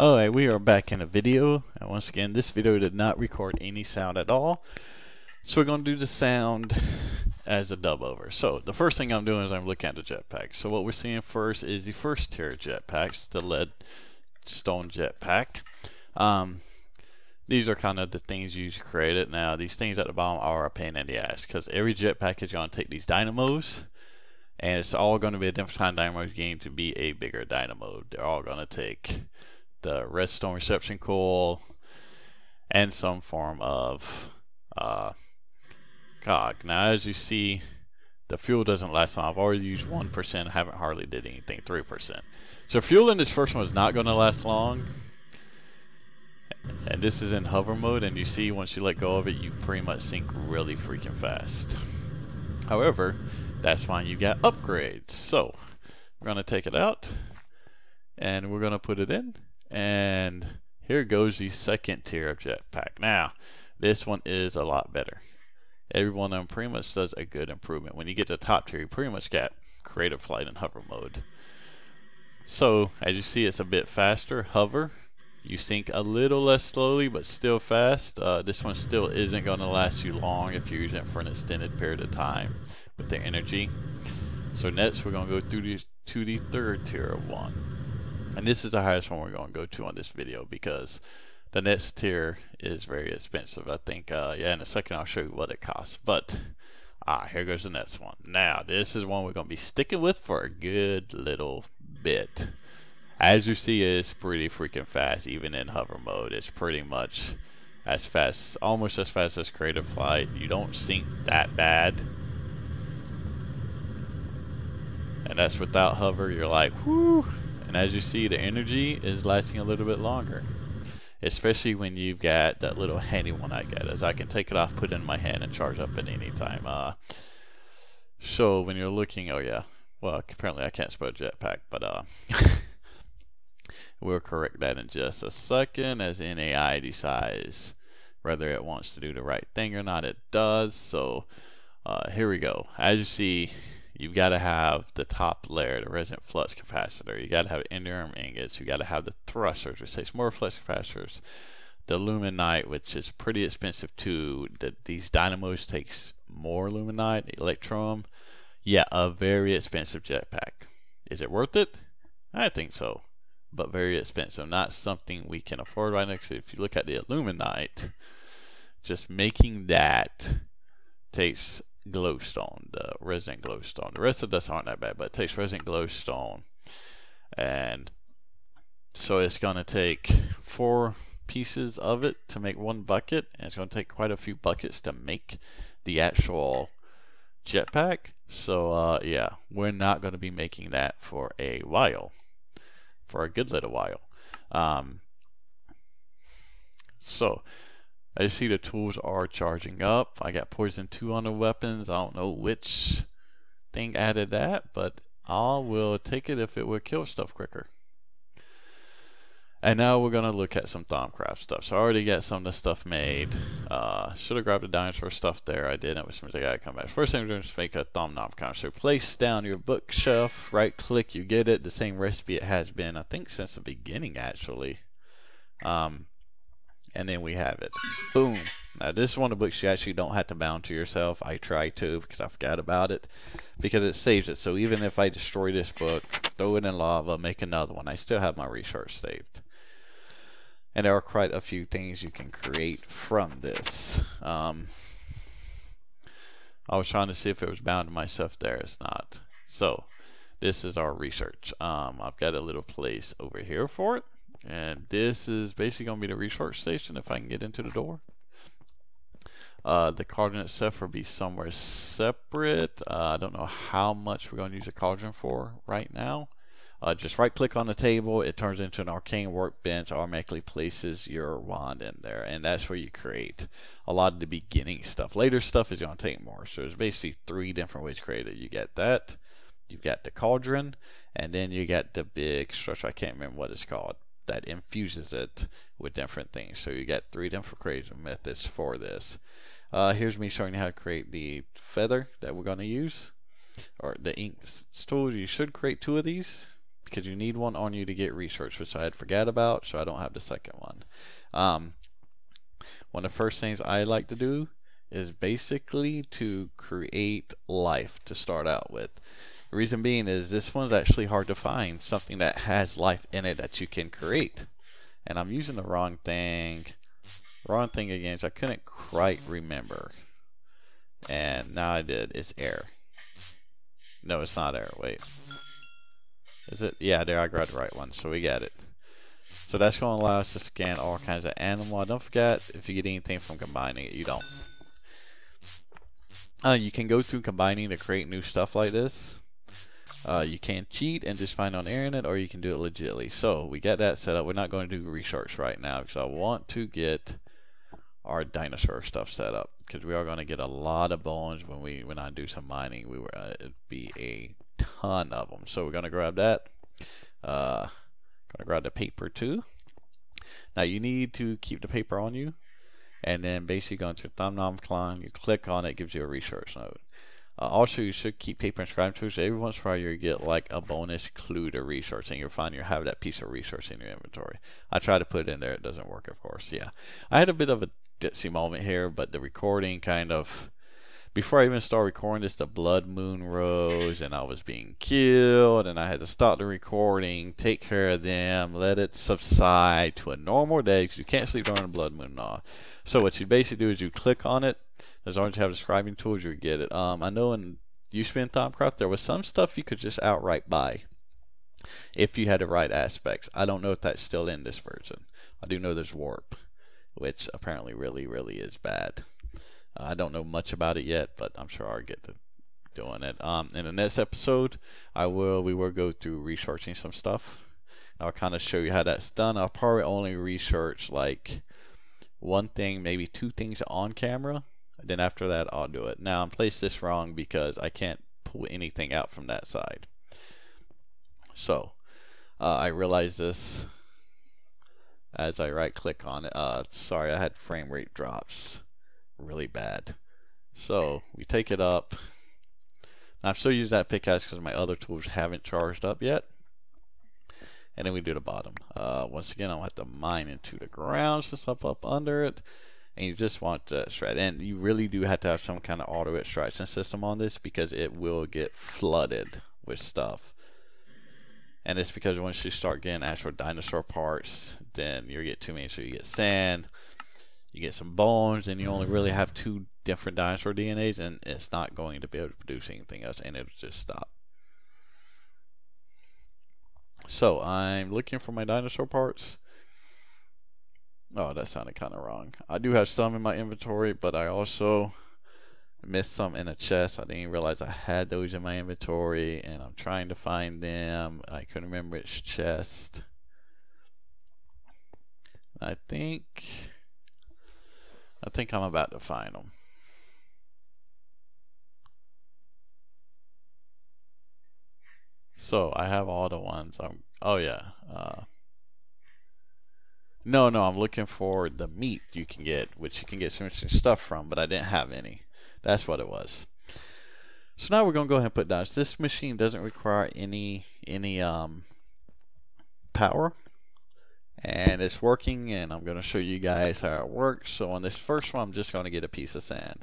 Alright, we are back in a video, and once again this video did not record any sound at all, so we're going to do the sound as a dub over. So the first thing I'm doing is I'm looking at the jetpack. So what we're seeing first is the first tier of jetpacks, the leadstone jetpack. These are kind of the things you created. Now these things at the bottom are a pain in the ass, because every jetpack is going to take these dynamos, and it's all going to be a different kind of dynamo game to be a bigger dynamo. They're all going to take the redstone reception coil and some form of cog. Now as you see, the fuel doesn't last long. I've already used 1%, I haven't hardly did anything, 3%. So fuel in this first one is not going to last long, and this is in hover mode, and you see once you let go of it you pretty much sink really freaking fast. However, that's fine, you got upgrades. So we're going to take it out and we're going to put it in. And here goes the second tier of jetpack. Now, this one is a lot better. Every one of them pretty much does a good improvement. When you get to the top tier, you pretty much got creative flight and hover mode. So, as you see, it's a bit faster. Hover, you sink a little less slowly, but still fast. This one still isn't going to last you long if you're using it for an extended period of time with the energy. So next, we're going to go through to the third tier of one. And this is the highest one we're going to go to on this video, because the next tier is very expensive. I think, yeah, in a second I'll show you what it costs. But, here goes the next one. Now, this is one we're going to be sticking with for a good little bit. As you see, it's pretty freaking fast, even in hover mode. It's pretty much as fast, almost as fast as creative flight. You don't sink that bad. And that's without hover. You're like, whoo! And as you see, the energy is lasting a little bit longer, especially when you've got that little handy one I got, as I can take it off, put it in my hand, and charge up at any time. So when you're looking, oh yeah, well apparently I can't spell jetpack, but we'll correct that in just a second, as NAI decides whether it wants to do the right thing or not. It does. So here we go. As you see, you've got to have the top layer, the resonant flux capacitor. You got to have enderarm ingots. You got to have the thrusters, which takes more flux capacitors. The luminite, which is pretty expensive too. These dynamos takes more luminite. Electrum, yeah, a very expensive jetpack. Is it worth it? I think so, but very expensive. Not something we can afford right now. If you look at the illuminite, just making that takes glowstone, the resin glowstone. The rest of this aren't that bad, but it takes resin glowstone, and so it's going to take 4 pieces of it to make 1 bucket, and it's going to take quite a few buckets to make the actual jetpack. So yeah, we're not going to be making that for a while, for a good little while. So I see the tools are charging up. I got poison 2 on the weapons. I don't know which thing added that, but I will take it if it would kill stuff quicker. And now we're going to look at some thaumcraft stuff. So I already got some of the stuff made. Should have grabbed the dinosaur stuff there. I didn't. It was something I got to come back. First thing we're doing is make a thaumcraft. So place down your bookshelf, right click, you get it. The same recipe it has been, I think, since the beginning actually. And then we have it. Boom. Now this is one of the books you actually don't have to bound to yourself. I tried to because I forgot about it, because it saves it. So even if I destroy this book, throw it in lava, make another one, I still have my research saved. And there are quite a few things you can create from this. I was trying to see if it was bound to myself there. It's not. So this is our research. I've got a little place over here for it. And this is basically going to be the research station if I can get into the door. The cauldron itself will be somewhere separate. I don't know how much we're going to use the cauldron for right now. Just right click on the table, it turns into an arcane workbench, automatically places your wand in there, and that's where you create a lot of the beginning stuff. Later stuff is going to take more. So there's basically 3 different ways to create it. You get that, you've got the cauldron, and then you got the big structure, I can't remember what it's called, that infuses it with different things. So you got 3 different creative methods for this. Here's me showing you how to create the feather that we're going to use, or the ink stool. You should create 2 of these, because you need one on you to get research, which I had forgot about, so I don't have the second one. One of the first things I like to do is basically to create life to start out with. The reason being is this one's actually hard to find, something that has life in it that you can create. And I'm using the wrong thing. Wrong thing again, so I couldn't quite remember. And now I did. It's air. No, it's not air. Wait. Is it? Yeah, there, I grabbed the right one, so we got it. So that's going to allow us to scan all kinds of animal. Don't forget, if you get anything from combining it, you don't. You can go through combining to create new stuff like this. You can cheat and just find on the internet, or you can do it legitly. So we got that set up. We're not going to do research right now because I want to get our dinosaur stuff set up, because we are going to get a lot of bones when I do some mining. It'd be a ton of them. So we're going to grab that. Going to grab the paper too. Now you need to keep the paper on you, and then basically go into thaumcraft. You click on it, gives you a research node. Also, you should keep paper and scribe tools. Every once in a while, you get like a bonus clue to research, and you'll find you have that piece of research in your inventory. I try to put it in there. It doesn't work, of course. Yeah, I had a bit of a ditzy moment here, but the recording kind of, before I even started recording this, the blood moon rose, and I was being killed, and I had to stop the recording, take care of them, let it subside to a normal day, because you can't sleep during a blood moon and all. So what you basically do is you click on it. As long as you have the scribing tools, you get it. I know in used to be in thaumcraft, there was some stuff you could just outright buy if you had the right aspects. I don't know if that's still in this version. I do know there's warp, which apparently really, really is bad. I don't know much about it yet, but I'm sure I'll get to doing it. In the next episode, we will go through researching some stuff. I'll kind of show you how that's done. I'll probably only research like one thing, maybe two things on camera. Then after that, I'll do it. Now, I'm placed this wrong because I can't pull anything out from that side. So, I realized this as I right click on it. Sorry, I had frame rate drops really bad. So, we take it up. Now, I'm still using that pickaxe because my other tools haven't charged up yet. And then we do the bottom. Once again, I'll have to mine into the ground since I'm up under it. And you just want to shred, and you really do have to have some kind of auto extraction system on this, because it will get flooded with stuff. And it's because once you start getting actual dinosaur parts, then you get too many. So you get sand, you get some bones, and you only really have 2 different dinosaur DNAs, and it's not going to be able to produce anything else, and it'll just stop. So I'm looking for my dinosaur parts. Oh, that sounded kind of wrong. I do have some in my inventory, but I also missed some in a chest. I didn't realize I had those in my inventory, and I'm trying to find them. I couldn't remember which chest. I think I'm about to find them. So I have all the ones. Oh yeah. No, I'm looking for the meat you can get, which you can get some interesting stuff from, but I didn't have any. That's what it was. So now we're going to go ahead and put down. This machine doesn't require any power, and it's working, and I'm going to show you guys how it works. So on this first one, I'm just going to get a piece of sand.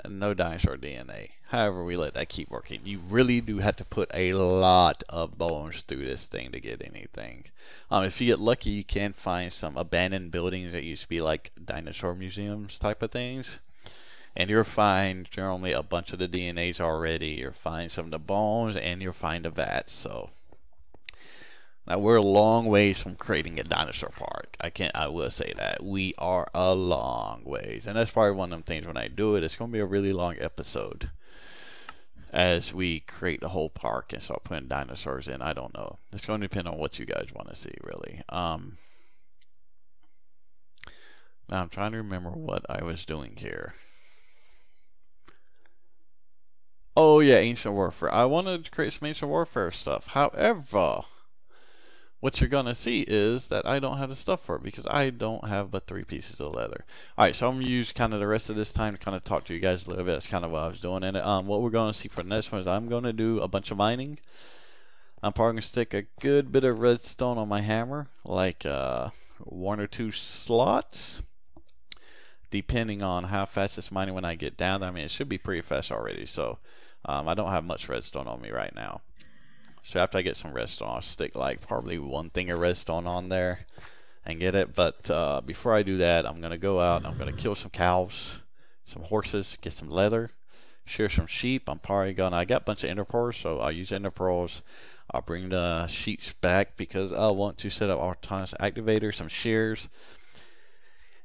And no dinosaur DNA. However, we let that keep working. You really do have to put a lot of bones through this thing to get anything. If you get lucky, you can find some abandoned buildings that used to be like dinosaur museums type of things. And you'll find generally a bunch of the DNAs already. You'll find some of the bones, and you'll find the vats. So now we're a long ways from creating a dinosaur park. I will say that. We are a long ways. And that's probably one of them things when I do it, it's going to be a really long episode as we create the whole park and start putting dinosaurs in. I don't know. It's going to depend on what you guys want to see, really. Now I'm trying to remember what I was doing here. Oh yeah, Ancient Warfare. I wanted to create some Ancient Warfare stuff. However, what you're going to see is that I don't have the stuff for it, because I don't have but 3 pieces of leather. Alright, so I'm going to use kind of the rest of this time to kind of talk to you guys a little bit. That's kind of what I was doing in it. What we're going to see for the next one is I'm going to do a bunch of mining. I'm probably gonna stick a good bit of redstone on my hammer, like 1 or 2 slots, depending on how fast it's mining when I get down there. I mean, it should be pretty fast already, so I don't have much redstone on me right now. So after I get some redstone, I'll stick like probably 1 thing of redstone on there and get it. But before I do that, I'm gonna go out and I'm gonna kill some cows, some horses, get some leather, shear some sheep. I got a bunch of ender pearls, so I'll use ender pearls. I'll bring the sheep back because I want to set up autonomous activator, some shears,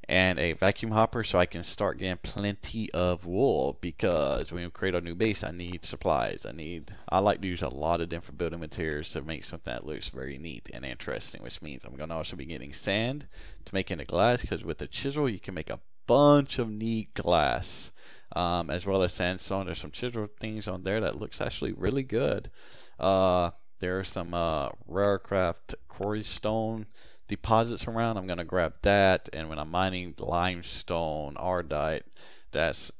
and a vacuum hopper so I can start getting plenty of wool, because when we create a new base I need supplies. I like to use a lot of different building materials to make something that looks very neat and interesting, which means I'm going to also be getting sand to make into glass, because with the chisel you can make a bunch of neat glass, as well as sandstone. There's some chisel things on there that looks actually really good. There are some rarecraft quarry stone deposits around. I'm gonna grab that, and when I'm mining limestone, ardite, that's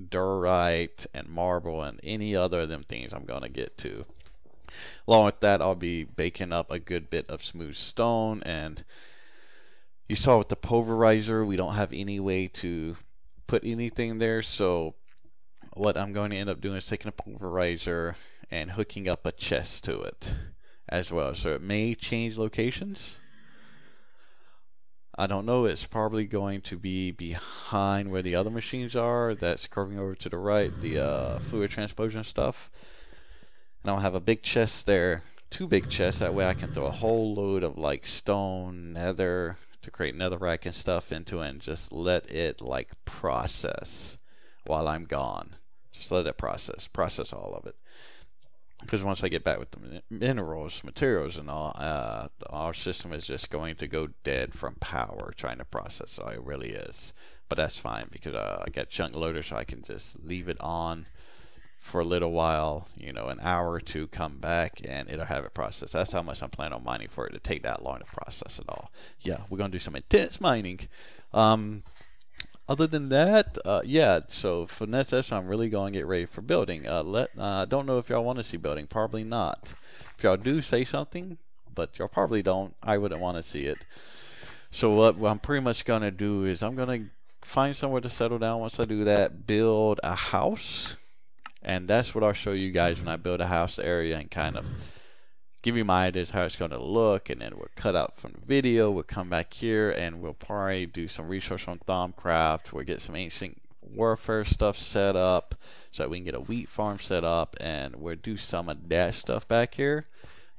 diorite and marble and any other of them things I'm gonna get to. Along with that, I'll be baking up a good bit of smooth stone. And you saw with the pulverizer, we don't have any way to put anything there, so what I'm going to end up doing is taking a pulverizer and hooking up a chest to it as well. So it may change locations. I don't know. It's probably going to be behind where the other machines are. That's curving over to the right, the fluid transposion stuff. And I'll have a big chest there, 2 big chests. That way I can throw a whole load of like stone, nether, to create netherrack and stuff into it, and just let it like process while I'm gone. Just let it process all of it. Because once I get back with the minerals, materials, and all, our system is just going to go dead from power trying to process. So it really is. But that's fine, because I got chunk loader, so I can just leave it on for a little while, you know, an hour or 2, come back, and it'll have it processed. That's how much I'm planning on mining for it to take that long to process it all. Yeah, we're going to do some intense mining. Other than that, yeah, so for next session, I'm really going to get ready for building. I don't know if y'all want to see building. Probably not. If y'all do, say something, but y'all probably don't. I wouldn't want to see it. So what I'm pretty much going to do is I'm going to find somewhere to settle down. Once I do that, build a house. And that's what I'll show you guys when I build a house area, and kind of give you my ideas how it's going to look. And then we'll cut out from the video, we'll come back here, and we'll probably do some research on thaumcraft. We'll get some ancient warfare stuff set up so that we can get a wheat farm set up, and we'll do some of that stuff back here.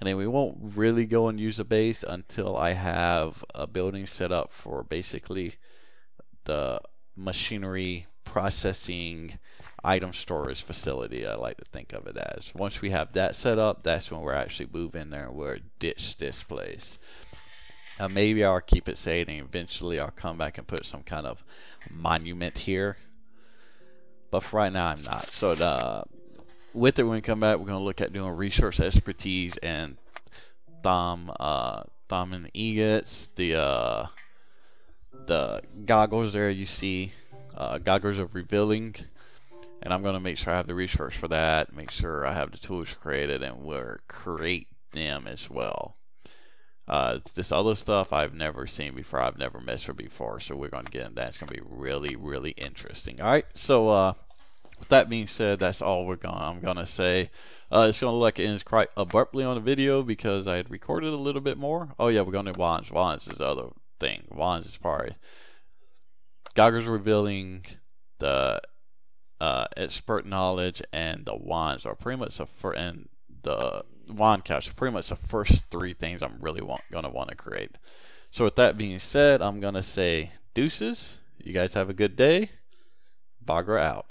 And then we won't really go and use a base until I have a building set up for basically the machinery processing item storage facility, I like to think of it as. Once we have that set up, that's when we're actually moving there and we'll ditch this place. Maybe I'll keep it safe, and eventually I'll come back and put some kind of monument here. But for right now, I'm not. So with it, when we come back, we're going to look at doing resource expertise and thumb and egots, the goggles there you see, goggles of revealing. And I'm going to make sure I have the resource for that, make sure I have the tools created, and we'll create them as well. This other stuff I've never seen before, I've never messed with before, so we're going to get into that. It's going to be really, really interesting. Alright, so with that being said, that's all I'm going to say. It's going to look like it ends quite abruptly on the video because I had recorded a little bit more. Oh yeah, we're going to do wands. Wands is the other thing. Wands is probably goggles revealing, the expert knowledge, and the wands are pretty much and the wand couch are pretty much the first 3 things I'm really gonna want to create. So with that being said, I'm gonna say deuces. You guys have a good day. Bagra out.